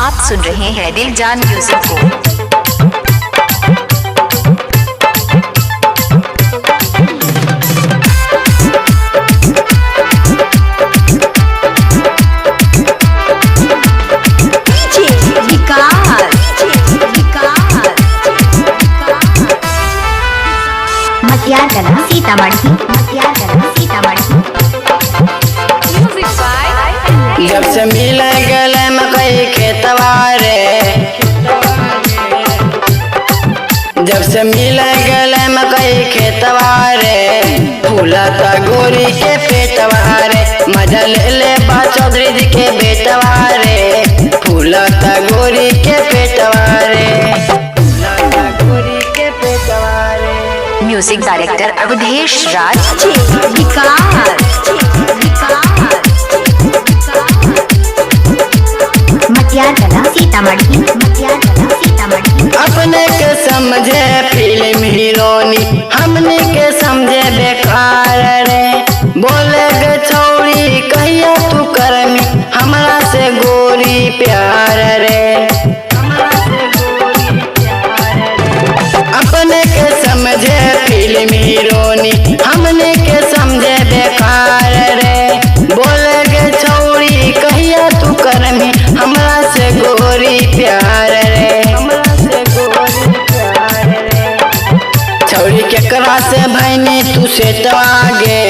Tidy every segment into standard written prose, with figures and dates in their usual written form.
आप सुन रहे हैं दिल जान म्यूजिक को। सीतामढ़ी जब से मिल गले मकई खेतवा रे, जब से मिल गले मकई खेतवा रे, फूलता गोरी के पेटवा रे, मजा ले ले बा चौधरी जी के बेटवा रे, फूलता गोरी के पेटवा रे, फूलता गोरी के पेटवा रे। म्यूजिक डायरेक्टर अवधेश राज। सीतामढ़ी अपने के समझे फिल्म हीरोनी, हमने के समझे बेकार रे, बोले गे छौरी कहिया तू करमी, हमरा से गोरी प्यार रे, हमरा से गोरी प्यार रे। अपने के समझे फिल्म हीरोनी, हमने के समझे बेकार रे, बोले गे छौरी कहिया तू करमी, हमरा से गोरी प्यार रे, हमरा से गोरी प्यार रे। छौरी केकरा से भैनी तू सेटवागे,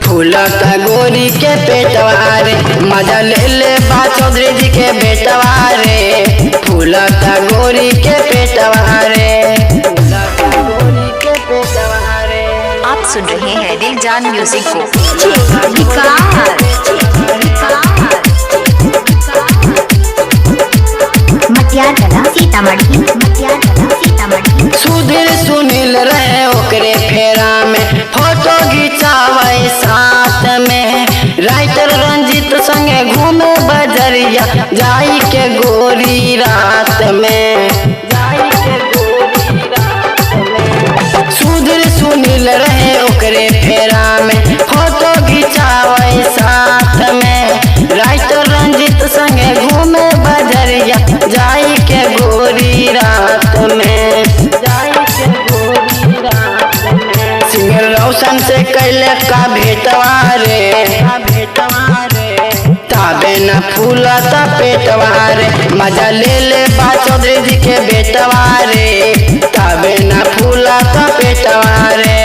फूलता गोरी के पेटवा रे, मजा ले ले बा चौधरी जी के बेटवा रे, फूलता गोरी के पेटवा रे, फूलता गोरी के पेटवा रे। आप सुन रहे हैं दिल जान म्यूजिक को। सीतामढ़ी सुधीर सुनील रहे ओकरे फेरा में, फोटो खिंचावे साथ में, राइटर रंजीत संगे घूमे बजरिया, जाई के गोरी रात में, जाई के गोरी रात में। सुधीर सुनील रहे ओकरे फेरा में, फोटो खिंचावे साथ में, राइटर रंजीत संगे घूमे बजरिया, जाई के गोरी रात में, जाई के गोरी रात में। सिंगर रोशन से कैले का भेटवा रे, ताबे न फूलता पेटवा रे, मजा ले ले बा चौधरी जी के बेटवा रे, ताबे न फूलता पेटवा रे।